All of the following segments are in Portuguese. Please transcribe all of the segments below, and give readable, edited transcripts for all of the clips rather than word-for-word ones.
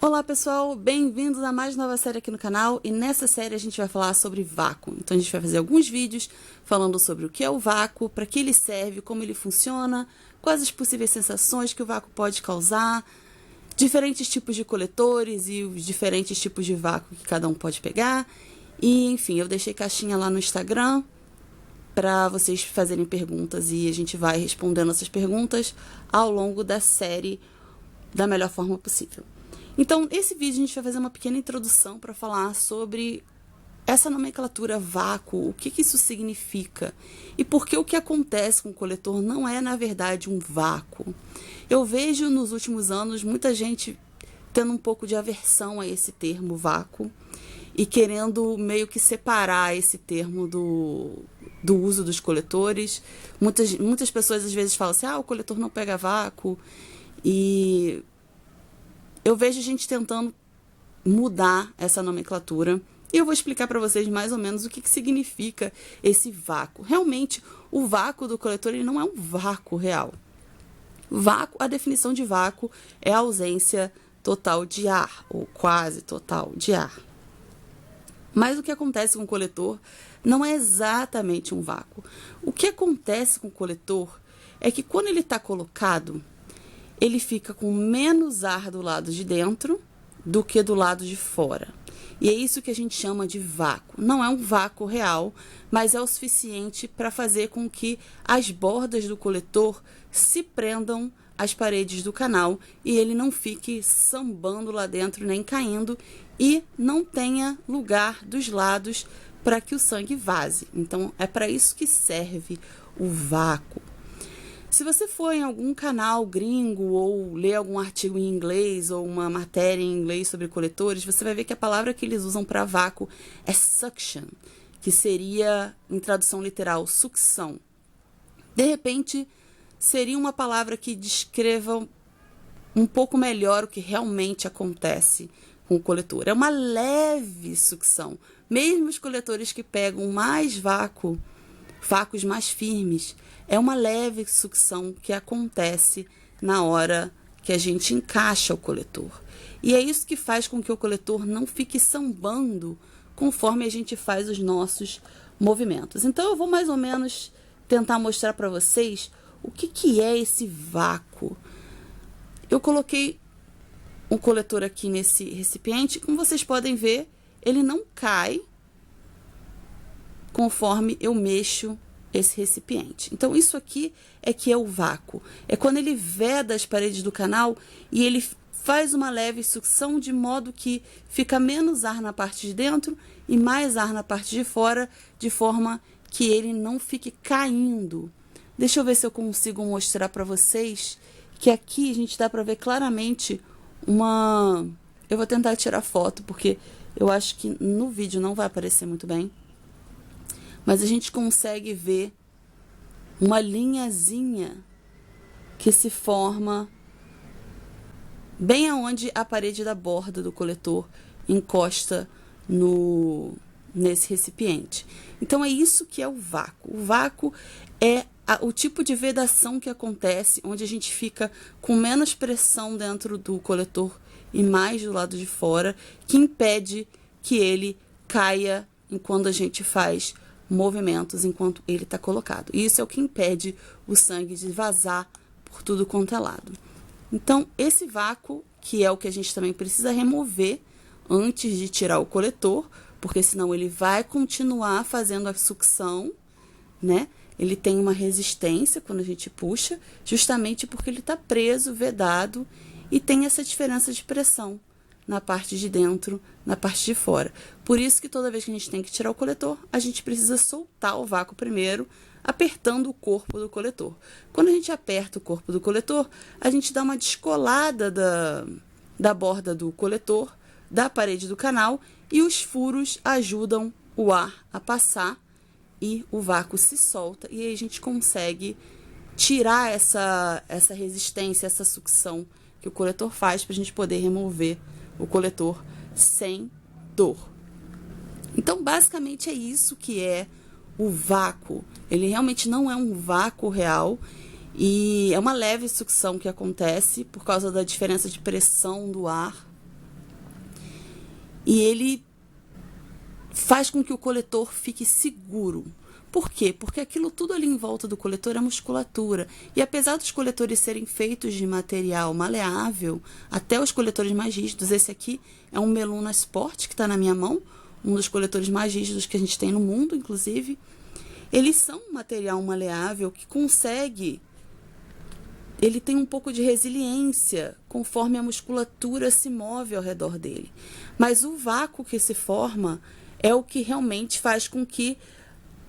Olá pessoal, bem-vindos a mais nova série aqui no canal e nessa série a gente vai falar sobre vácuo. Então a gente vai fazer alguns vídeos falando sobre o que é o vácuo, para que ele serve, como ele funciona, quais as possíveis sensações que o vácuo pode causar, diferentes tipos de coletores e os diferentes tipos de vácuo que cada um pode pegar. E enfim, eu deixei caixinha lá no Instagram para vocês fazerem perguntas e a gente vai respondendo essas perguntas ao longo da série da melhor forma possível. Então, nesse vídeo a gente vai fazer uma pequena introdução para falar sobre essa nomenclatura vácuo, o que isso significa e por que o que acontece com o coletor não é, na verdade, um vácuo. Eu vejo nos últimos anos muita gente tendo um pouco de aversão a esse termo vácuo e querendo meio que separar esse termo do uso dos coletores. Muitas pessoas às vezes falam assim, o coletor não pega vácuo, e eu vejo gente tentando mudar essa nomenclatura e eu vou explicar para vocês mais ou menos o que significa esse vácuo. Realmente, o vácuo do coletor ele não é um vácuo real. Vácuo, a definição de vácuo é a ausência total de ar, ou quase total de ar. Mas o que acontece com o coletor não é exatamente um vácuo. O que acontece com o coletor é que quando ele está colocado, ele fica com menos ar do lado de dentro do que do lado de fora. E é isso que a gente chama de vácuo. Não é um vácuo real, mas é o suficiente para fazer com que as bordas do coletor se prendam às paredes do canal e ele não fique sambando lá dentro nem caindo e não tenha lugar dos lados para que o sangue vaze. Então, é para isso que serve o vácuo. Se você for em algum canal gringo ou ler algum artigo em inglês ou uma matéria em inglês sobre coletores, você vai ver que a palavra que eles usam para vácuo é suction, que seria, em tradução literal, sucção. De repente, seria uma palavra que descreva um pouco melhor o que realmente acontece com o coletor. É uma leve sucção. Mesmo os coletores que pegam mais vácuos mais firmes, é uma leve sucção que acontece na hora que a gente encaixa o coletor. E é isso que faz com que o coletor não fique sambando conforme a gente faz os nossos movimentos. Então, eu vou mais ou menos tentar mostrar para vocês o que é esse vácuo. Eu coloquei um coletor aqui nesse recipiente. Como vocês podem ver, ele não cai conforme eu mexo esse recipiente. Então, isso aqui é que é o vácuo. É quando ele veda as paredes do canal e ele faz uma leve sucção de modo que fica menos ar na parte de dentro e mais ar na parte de fora, de forma que ele não fique caindo. Deixa eu ver se eu consigo mostrar para vocês que aqui a gente dá para ver claramente uma... Eu vou tentar tirar foto porque eu acho que no vídeo não vai aparecer muito bem. Mas a gente consegue ver uma linhazinha que se forma bem aonde a parede da borda do coletor encosta nesse recipiente. Então, é isso que é o vácuo. O vácuo é o tipo de vedação que acontece onde a gente fica com menos pressão dentro do coletor e mais do lado de fora, que impede que ele caia enquanto a gente faz movimentos enquanto ele está colocado. E isso é o que impede o sangue de vazar por tudo quanto é lado. Então, esse vácuo, que é o que a gente também precisa remover antes de tirar o coletor, porque senão ele vai continuar fazendo a sucção, né? Ele tem uma resistência quando a gente puxa, justamente porque ele está preso, vedado, e tem essa diferença de pressão na parte de dentro, na parte de fora. Por isso que toda vez que a gente tem que tirar o coletor, a gente precisa soltar o vácuo primeiro, apertando o corpo do coletor. Quando a gente aperta o corpo do coletor, a gente dá uma descolada da borda do coletor, da parede do canal, e os furos ajudam o ar a passar e o vácuo se solta, e aí a gente consegue tirar essa resistência, essa sucção que o coletor faz para a gente poder remover o coletor sem dor. Então, basicamente é isso que é o vácuo. Ele realmente não é um vácuo real e é uma leve sucção que acontece por causa da diferença de pressão do ar e ele faz com que o coletor fique seguro. Por quê? Porque aquilo tudo ali em volta do coletor é musculatura. E apesar dos coletores serem feitos de material maleável, até os coletores mais rígidos, esse aqui é um Meluna Sport que está na minha mão, um dos coletores mais rígidos que a gente tem no mundo, inclusive. Eles são um material maleável que consegue... Ele tem um pouco de resiliência conforme a musculatura se move ao redor dele. Mas o vácuo que se forma é o que realmente faz com que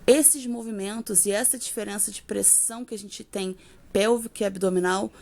esses movimentos e essa diferença de pressão que a gente tem pélvica e abdominal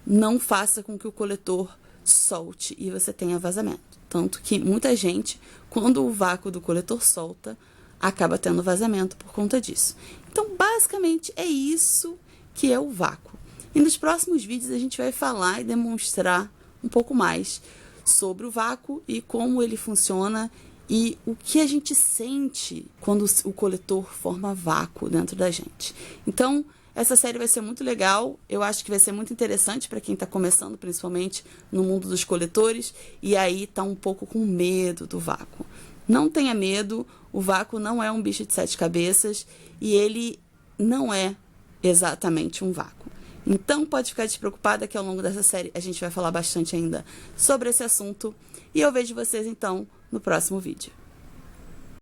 não faça com que o coletor solte e você tenha vazamento. Tanto que muita gente, quando o vácuo do coletor solta, acaba tendo vazamento por conta disso. Então, basicamente, é isso que é o vácuo. E nos próximos vídeos a gente vai falar e demonstrar um pouco mais sobre o vácuo e como ele funciona e o que a gente sente quando o coletor forma vácuo dentro da gente. Então, essa série vai ser muito legal, eu acho que vai ser muito interessante para quem está começando, principalmente no mundo dos coletores, e aí está um pouco com medo do vácuo. Não tenha medo, o vácuo não é um bicho de 7 cabeças e ele não é exatamente um vácuo. Então, pode ficar despreocupada que ao longo dessa série a gente vai falar bastante ainda sobre esse assunto. E eu vejo vocês, então, no próximo vídeo.